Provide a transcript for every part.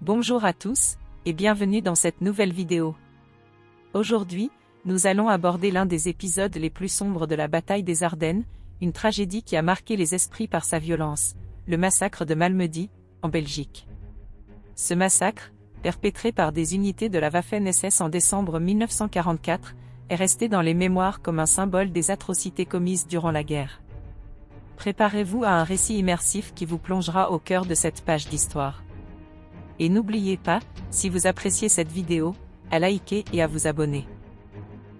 Bonjour à tous, et bienvenue dans cette nouvelle vidéo. Aujourd'hui, nous allons aborder l'un des épisodes les plus sombres de la bataille des Ardennes, une tragédie qui a marqué les esprits par sa violence, le massacre de Malmedy, en Belgique. Ce massacre, perpétré par des unités de la Waffen-SS en décembre 1944, est resté dans les mémoires comme un symbole des atrocités commises durant la guerre. Préparez-vous à un récit immersif qui vous plongera au cœur de cette page d'histoire. Et n'oubliez pas, si vous appréciez cette vidéo, à liker et à vous abonner.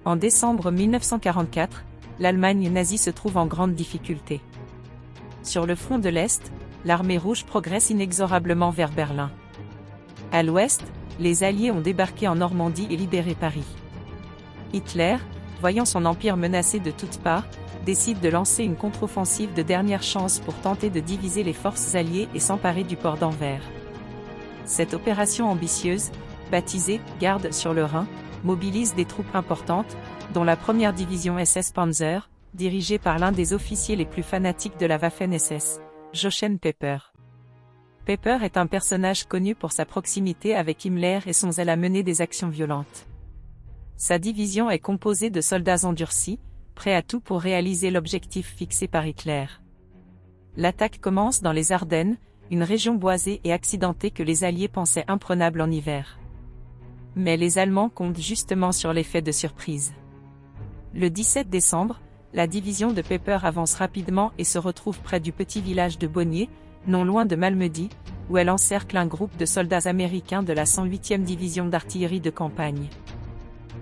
En décembre 1944, l'Allemagne nazie se trouve en grande difficulté. Sur le front de l'Est, l'armée rouge progresse inexorablement vers Berlin. À l'Ouest, les Alliés ont débarqué en Normandie et libéré Paris. Hitler, voyant son empire menacé de toutes parts, décide de lancer une contre-offensive de dernière chance pour tenter de diviser les forces alliées et s'emparer du port d'Anvers. Cette opération ambitieuse, baptisée « Garde sur le Rhin », mobilise des troupes importantes, dont la première division SS Panzer, dirigée par l'un des officiers les plus fanatiques de la Waffen-SS, Jochen Pepper. Pepper est un personnage connu pour sa proximité avec Himmler et son zèle à mener des actions violentes. Sa division est composée de soldats endurcis, prêts à tout pour réaliser l'objectif fixé par Hitler. L'attaque commence dans les Ardennes, une région boisée et accidentée que les Alliés pensaient imprenable en hiver. Mais les Allemands comptent justement sur l'effet de surprise. Le 17 décembre, la division de Pepper avance rapidement et se retrouve près du petit village de Bonnier, non loin de Malmedy, où elle encercle un groupe de soldats américains de la 108e division d'artillerie de campagne.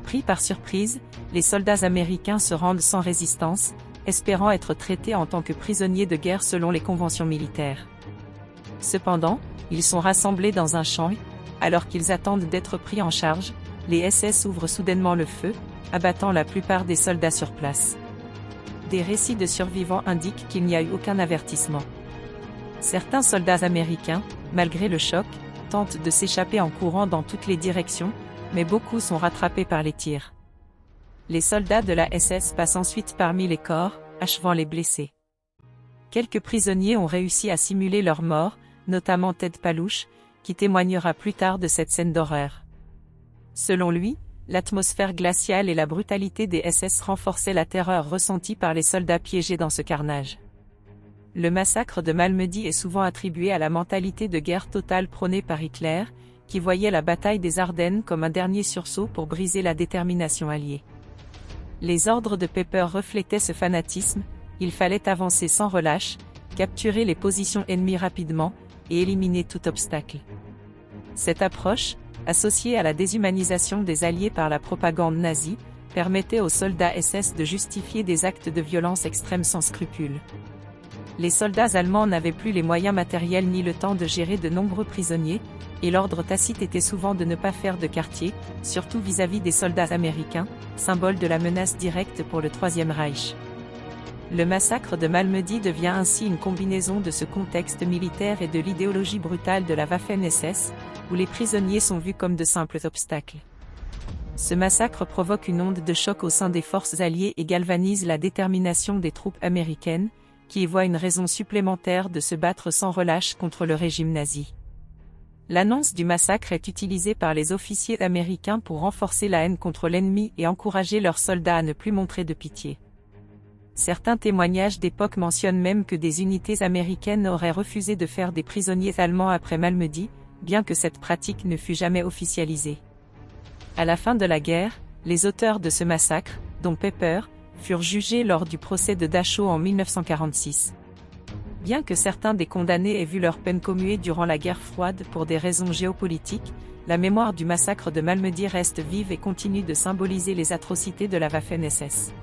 Pris par surprise, les soldats américains se rendent sans résistance, espérant être traités en tant que prisonniers de guerre selon les conventions militaires. Cependant, ils sont rassemblés dans un champ et, alors qu'ils attendent d'être pris en charge, les SS ouvrent soudainement le feu, abattant la plupart des soldats sur place. Des récits de survivants indiquent qu'il n'y a eu aucun avertissement. Certains soldats américains, malgré le choc, tentent de s'échapper en courant dans toutes les directions, mais beaucoup sont rattrapés par les tirs. Les soldats de la SS passent ensuite parmi les corps, achevant les blessés. Quelques prisonniers ont réussi à simuler leur mort, notamment Ted Palouche, qui témoignera plus tard de cette scène d'horreur. Selon lui, l'atmosphère glaciale et la brutalité des SS renforçaient la terreur ressentie par les soldats piégés dans ce carnage. Le massacre de Malmedy est souvent attribué à la mentalité de guerre totale prônée par Hitler, qui voyait la bataille des Ardennes comme un dernier sursaut pour briser la détermination alliée. Les ordres de Pepper reflétaient ce fanatisme, il fallait avancer sans relâche, capturer les positions ennemies rapidement, et éliminer tout obstacle. Cette approche, associée à la déshumanisation des Alliés par la propagande nazie, permettait aux soldats SS de justifier des actes de violence extrême sans scrupules. Les soldats allemands n'avaient plus les moyens matériels ni le temps de gérer de nombreux prisonniers, et l'ordre tacite était souvent de ne pas faire de quartier, surtout vis-à-vis des soldats américains, symbole de la menace directe pour le Troisième Reich. Le massacre de Malmedy devient ainsi une combinaison de ce contexte militaire et de l'idéologie brutale de la Waffen-SS, où les prisonniers sont vus comme de simples obstacles. Ce massacre provoque une onde de choc au sein des forces alliées et galvanise la détermination des troupes américaines, qui y voient une raison supplémentaire de se battre sans relâche contre le régime nazi. L'annonce du massacre est utilisée par les officiers américains pour renforcer la haine contre l'ennemi et encourager leurs soldats à ne plus montrer de pitié. Certains témoignages d'époque mentionnent même que des unités américaines auraient refusé de faire des prisonniers allemands après Malmedy, bien que cette pratique ne fût jamais officialisée. À la fin de la guerre, les auteurs de ce massacre, dont Pepper, furent jugés lors du procès de Dachau en 1946. Bien que certains des condamnés aient vu leur peine commuée durant la guerre froide pour des raisons géopolitiques, la mémoire du massacre de Malmedy reste vive et continue de symboliser les atrocités de la Waffen-SS.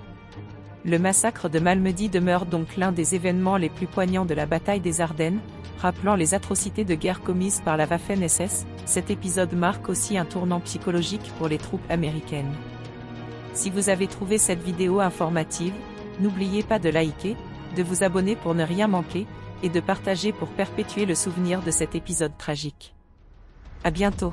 Le massacre de Malmedy demeure donc l'un des événements les plus poignants de la bataille des Ardennes, rappelant les atrocités de guerre commises par la Waffen-SS. Cet épisode marque aussi un tournant psychologique pour les troupes américaines. Si vous avez trouvé cette vidéo informative, n'oubliez pas de liker, de vous abonner pour ne rien manquer, et de partager pour perpétuer le souvenir de cet épisode tragique. À bientôt.